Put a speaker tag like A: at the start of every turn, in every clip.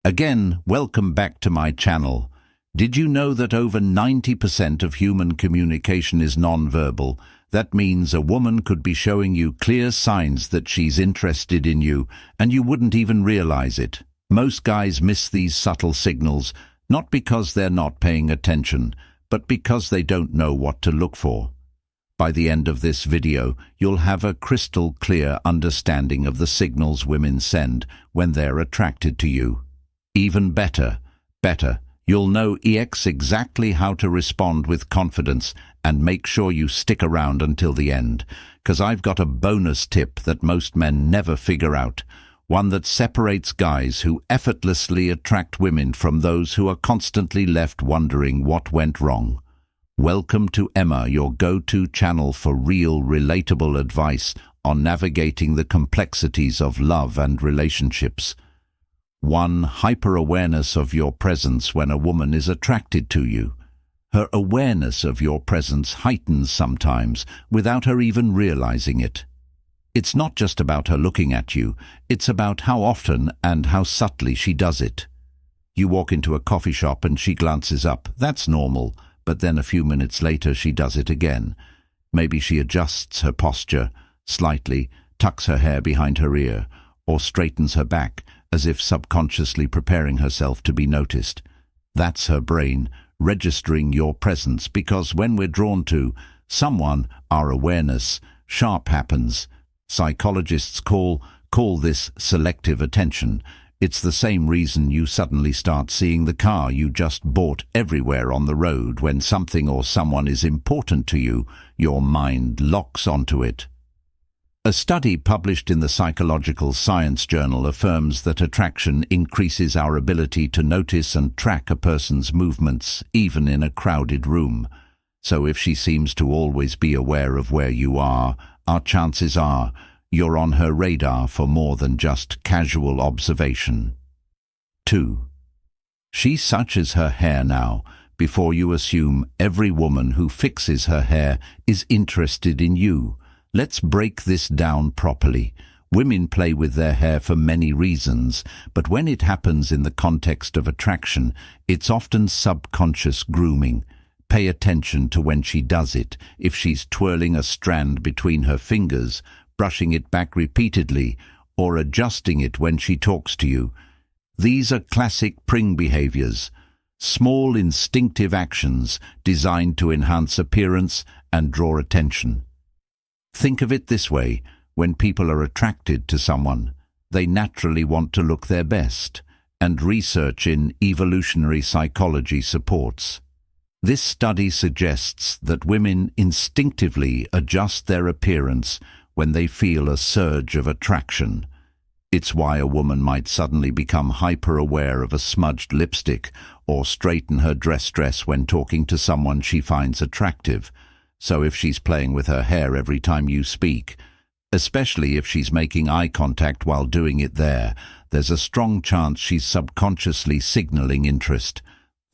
A: Again, welcome back to my channel. Did you know that over 90% of human communication is non-verbal? That means a woman could be showing you clear signs that she's interested in you, and you wouldn't even realize it. Most guys miss these subtle signals, not because they're not paying attention, but because they don't know what to look for. By the end of this video, you'll have a crystal clear understanding of the signals women send when they're attracted to you. Even better, you'll know exactly how to respond with confidence, and make sure you stick around until the end, because I've got a bonus tip that most men never figure out, one that separates guys who effortlessly attract women from those who are constantly left wondering what went wrong. Welcome to Emma, your go-to channel for real, relatable advice on navigating the complexities of love and relationships. 1. Hyper-awareness of your presence when a woman is attracted to you. Her awareness of your presence heightens sometimes without her even realizing it. It's not just about her looking at you, it's about how often and how subtly she does it. You walk into a coffee shop and she glances up. That's normal, but then a few minutes later she does it again. Maybe she adjusts her posture slightly, tucks her hair behind her ear, or straightens her back, as if subconsciously preparing herself to be noticed. That's her brain registering your presence, because when we're drawn to someone, our awareness sharp happens. Psychologists call this selective attention. It's the same reason you suddenly start seeing the car you just bought everywhere on the road. When something or someone is important to you, your mind locks onto it. A study published in the Psychological Science journal affirms that attraction increases our ability to notice and track a person's movements, even in a crowded room. So if she seems to always be aware of where you are, our chances are you're on her radar for more than just casual observation. 2. She touches her hair now, before you assume every woman who fixes her hair is interested in you. Let's break this down properly. Women play with their hair for many reasons, but when it happens in the context of attraction, it's often subconscious grooming. Pay attention to when she does it. If she's twirling a strand between her fingers, brushing it back repeatedly, or adjusting it when she talks to you. These are classic pring behaviors, small instinctive actions designed to enhance appearance and draw attention. Think of it this way: when people are attracted to someone, they naturally want to look their best, and research in evolutionary psychology supports. This study suggests that women instinctively adjust their appearance when they feel a surge of attraction. It's why a woman might suddenly become hyper-aware of a smudged lipstick, or straighten her dress when talking to someone she finds attractive. So if she's playing with her hair every time you speak, especially if she's making eye contact while doing it there's a strong chance she's subconsciously signaling interest.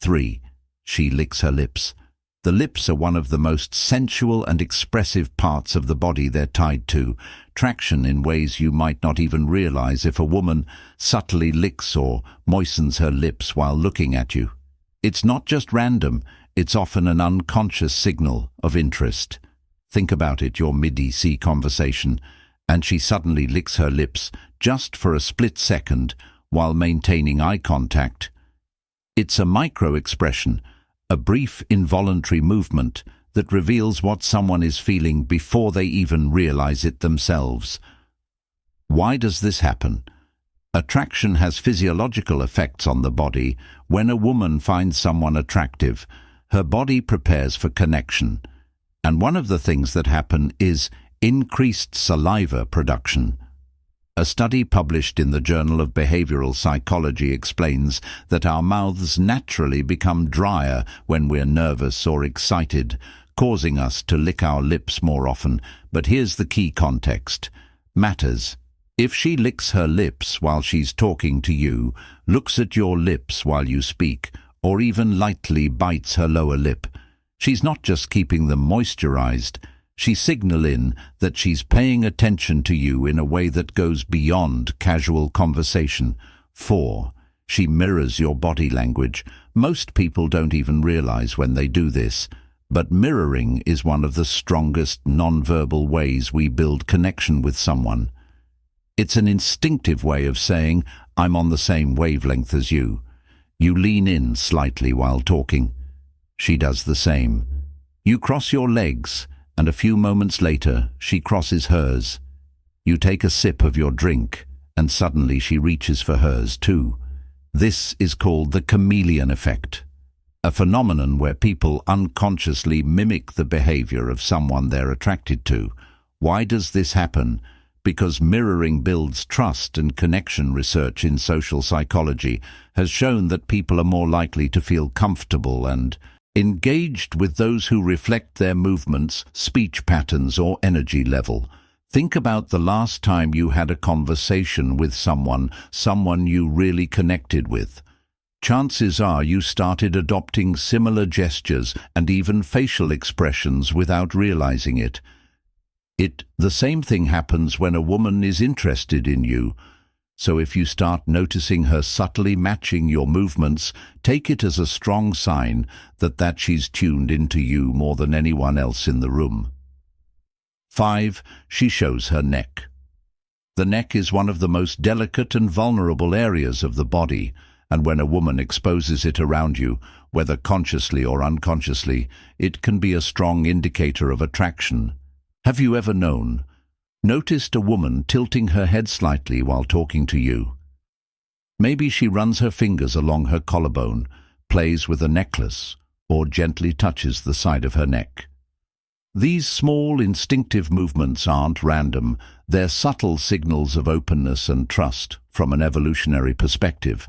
A: 3. She licks her lips. The lips are one of the most sensual and expressive parts of the body. They're tied to traction in ways you might not even realize. If a woman subtly licks or moistens her lips while looking at you, it's not just random. It's often an unconscious signal of interest. Think about it: your mid-EC conversation, and she suddenly licks her lips just for a split second while maintaining eye contact. It's a micro-expression, a brief involuntary movement that reveals what someone is feeling before they even realize it themselves. Why does this happen? Attraction has physiological effects on the body. When a woman finds someone attractive, her body prepares for connection, and one of the things that happen is increased saliva production. A study published in the Journal of Behavioral Psychology explains that our mouths naturally become drier when we're nervous or excited, causing us to lick our lips more often. But here's the key context. Matters. If she licks her lips while she's talking to you, looks at your lips while you speak, or even lightly bites her lower lip, she's not just keeping them moisturized, she's signaling that she's paying attention to you in a way that goes beyond casual conversation. 4. She mirrors your body language. Most people don't even realize when they do this, but mirroring is one of the strongest nonverbal ways we build connection with someone. It's an instinctive way of saying, "I'm on the same wavelength as you." You lean in slightly while talking. She does the same. You cross your legs, and a few moments later, she crosses hers. You take a sip of your drink, and suddenly she reaches for hers too. This is called the chameleon effect, a phenomenon where people unconsciously mimic the behavior of someone they're attracted to. Why does this happen? Because mirroring builds trust, and connection research in social psychology has shown that people are more likely to feel comfortable and engaged with those who reflect their movements, speech patterns, or energy level. Think about the last time you had a conversation with someone you really connected with. Chances are you started adopting similar gestures and even facial expressions without realizing it. The same thing happens when a woman is interested in you. So if you start noticing her subtly matching your movements, take it as a strong sign that she's tuned into you more than anyone else in the room. 5. She shows her neck. The neck is one of the most delicate and vulnerable areas of the body, and when a woman exposes it around you, whether consciously or unconsciously, it can be a strong indicator of attraction. Have you ever noticed a woman tilting her head slightly while talking to you? Maybe she runs her fingers along her collarbone, plays with a necklace, or gently touches the side of her neck. These small, instinctive movements aren't random. They're subtle signals of openness and trust from an evolutionary perspective.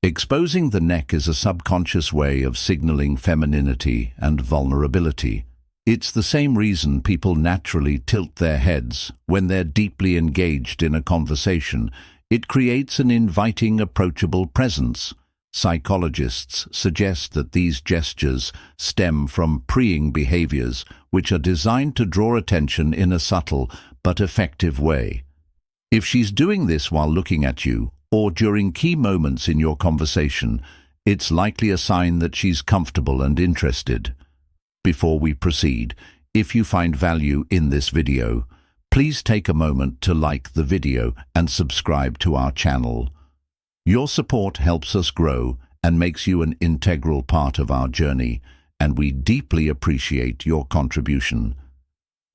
A: Exposing the neck is a subconscious way of signaling femininity and vulnerability. It's the same reason people naturally tilt their heads when they're deeply engaged in a conversation. It creates an inviting, approachable presence. Psychologists suggest that these gestures stem from preying behaviors, which are designed to draw attention in a subtle but effective way. If she's doing this while looking at you, or during key moments in your conversation, it's likely a sign that she's comfortable and interested. Before we proceed, if you find value in this video, please take a moment to like the video and subscribe to our channel. Your support helps us grow and makes you an integral part of our journey, and we deeply appreciate your contribution.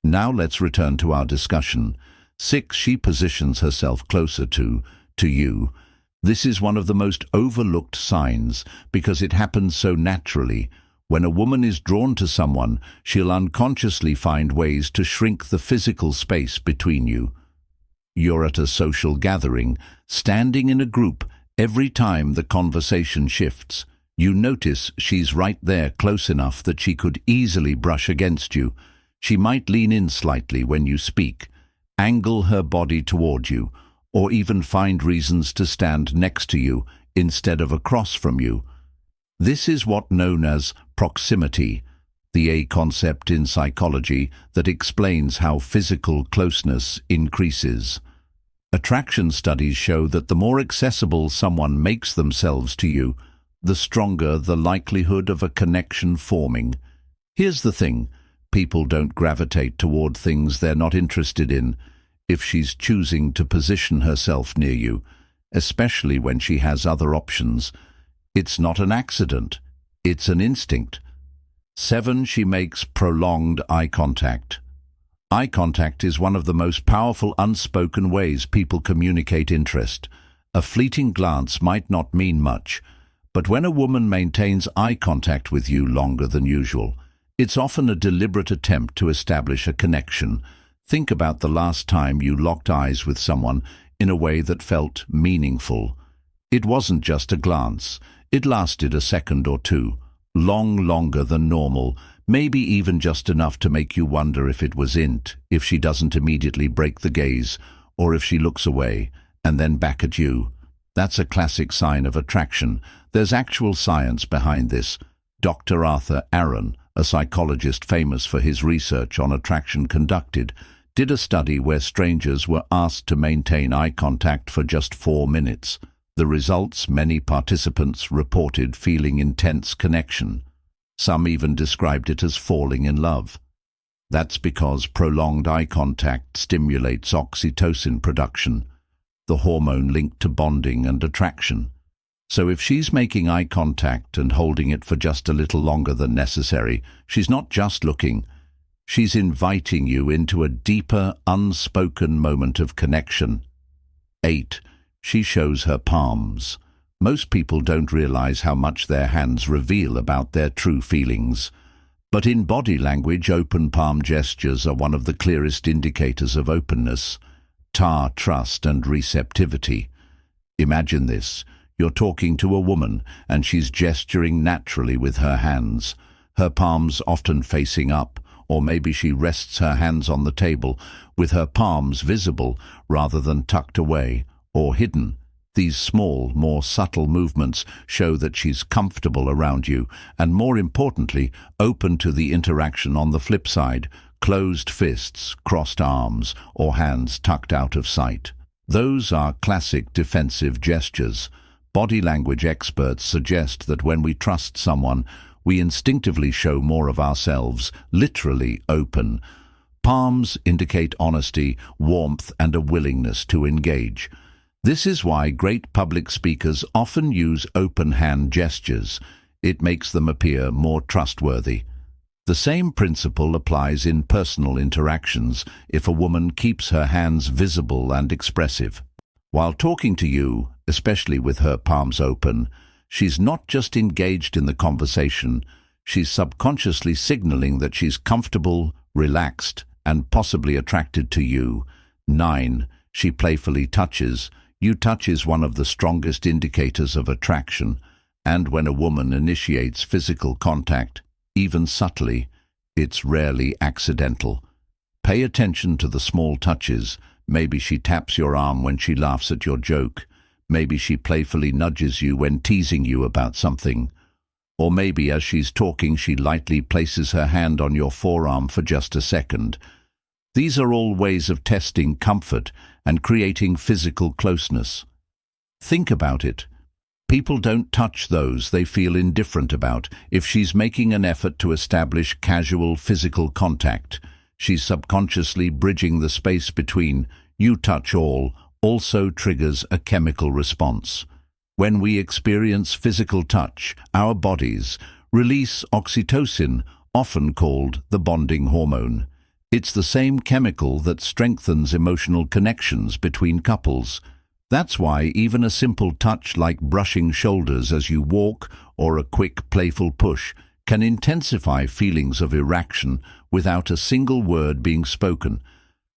A: Now let's return to our discussion. 6. She positions herself closer to you. This is one of the most overlooked signs because it happens so naturally. When a woman is drawn to someone, she'll unconsciously find ways to shrink the physical space between you. You're at a social gathering, standing in a group. Every time the conversation shifts, you notice she's right there, close enough that she could easily brush against you. She might lean in slightly when you speak, angle her body toward you, or even find reasons to stand next to you instead of across from you. This is what's known as proximity, the concept in psychology that explains how physical closeness increases. Attraction studies show that the more accessible someone makes themselves to you, the stronger the likelihood of a connection forming. Here's the thing, people don't gravitate toward things they're not interested in. If she's choosing to position herself near you, especially when she has other options, it's not an accident, it's an instinct. 7. She makes prolonged eye contact. Eye contact is one of the most powerful unspoken ways people communicate interest. A fleeting glance might not mean much, but when a woman maintains eye contact with you longer than usual, it's often a deliberate attempt to establish a connection. Think about the last time you locked eyes with someone in a way that felt meaningful. It wasn't just a glance. It lasted a second or two, longer than normal, maybe even just enough to make you wonder if it was if she doesn't immediately break the gaze, or if she looks away and then back at you. That's a classic sign of attraction. There's actual science behind this. Dr. Arthur Aaron, a psychologist famous for his research on attraction, did a study where strangers were asked to maintain eye contact for just 4 minutes. The results: many participants reported feeling intense connection. Some even described it as falling in love. That's because prolonged eye contact stimulates oxytocin production, the hormone linked to bonding and attraction. So if she's making eye contact and holding it for just a little longer than necessary, she's not just looking, she's inviting you into a deeper, unspoken moment of connection. 8. She shows her palms. Most people don't realize how much their hands reveal about their true feelings. But in body language, open palm gestures are one of the clearest indicators of openness, trust and receptivity. Imagine this. You're talking to a woman and she's gesturing naturally with her hands, her palms often facing up, or maybe she rests her hands on the table with her palms visible rather than tucked away or hidden. These small, more subtle movements show that she's comfortable around you and, more importantly, open to the interaction on the flip side: closed fists, crossed arms, or hands tucked out of sight. Those are classic defensive gestures. Body language experts suggest that when we trust someone, we instinctively show more of ourselves, literally open. Palms indicate honesty, warmth, and a willingness to engage. This is why great public speakers often use open hand gestures. It makes them appear more trustworthy. The same principle applies in personal interactions if a woman keeps her hands visible and expressive. While talking to you, especially with her palms open, she's not just engaged in the conversation, she's subconsciously signaling that she's comfortable, relaxed, and possibly attracted to you. 9. She playfully touches. Touch is one of the strongest indicators of attraction, and when a woman initiates physical contact, even subtly, it's rarely accidental. Pay attention to the small touches. Maybe she taps your arm when she laughs at your joke. Maybe she playfully nudges you when teasing you about something. Or maybe as she's talking, she lightly places her hand on your forearm for just a second. These are all ways of testing comfort and creating physical closeness. Think about it. People don't touch those they feel indifferent about. If she's making an effort to establish casual physical contact, she's subconsciously bridging the space between. You touch also triggers a chemical response. When we experience physical touch, our bodies release oxytocin, often called the bonding hormone. It's the same chemical that strengthens emotional connections between couples. That's why even a simple touch like brushing shoulders as you walk or a quick playful push can intensify feelings of erection without a single word being spoken.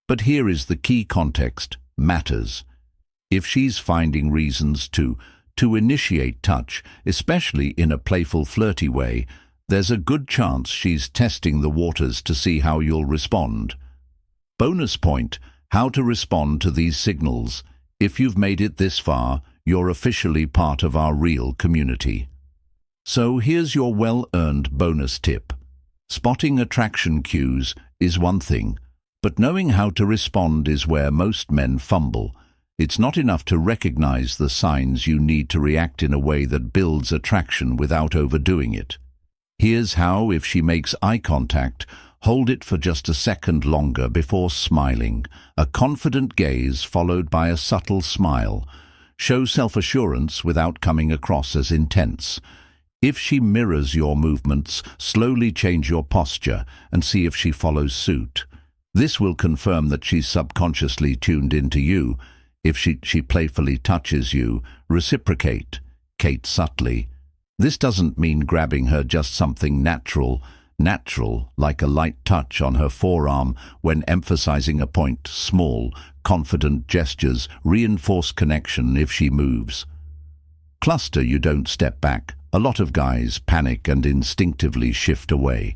A: But here is the key context: matters. If she's finding reasons to initiate touch, especially in a playful, flirty way, there's a good chance she's testing the waters to see how you'll respond. Bonus point: how to respond to these signals. If you've made it this far, you're officially part of our real community. So here's your well-earned bonus tip. Spotting attraction cues is one thing, but knowing how to respond is where most men fumble. It's not enough to recognize the signs, you need to react in a way that builds attraction without overdoing it. Here's how: if she makes eye contact, hold it for just a second longer before smiling. A confident gaze followed by a subtle smile. Show self-assurance without coming across as intense. If she mirrors your movements, slowly change your posture and see if she follows suit. This will confirm that she's subconsciously tuned into you. If she playfully touches you, reciprocate subtly. This doesn't mean grabbing her, just something natural, like a light touch on her forearm when emphasizing a point. Small, confident gestures reinforce connection. If she moves, cluster, you don't step back. A lot of guys panic and instinctively shift away,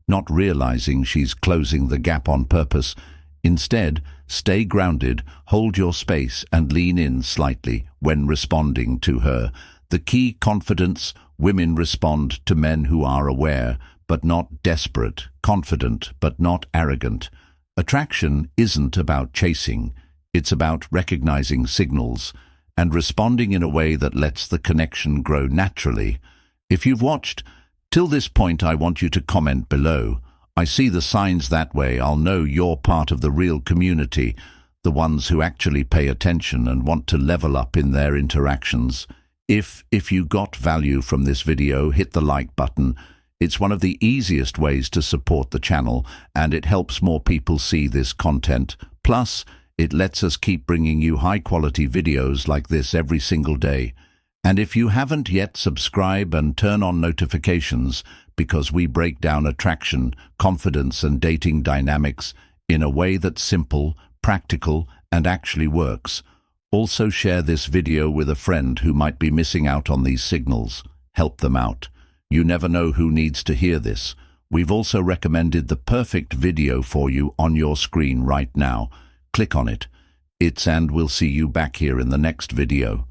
A: not realizing she's closing the gap on purpose. Instead, stay grounded, hold your space, and lean in slightly when responding to her. The key: confidence. Women respond to men who are aware, but not desperate, confident, but not arrogant. Attraction isn't about chasing, it's about recognizing signals. and responding in a way that lets the connection grow naturally. If you've watched till this point, I want you to comment below. I see the signs that way. I'll know you're part of the real community, the ones who actually pay attention and want to level up in their interactions. If you got value from this video, hit the like button. It's one of the easiest ways to support the channel, and it helps more people see this content. Plus, it lets us keep bringing you high-quality videos like this every single day. And if you haven't yet, subscribe and turn on notifications, because we break down attraction, confidence, and dating dynamics in a way that's simple, practical, and actually works. Also, share this video with a friend who might be missing out on these signals. Help them out. You never know who needs to hear this. We've also recommended the perfect video for you on your screen right now. Click on it. And we'll see you back here in the next video.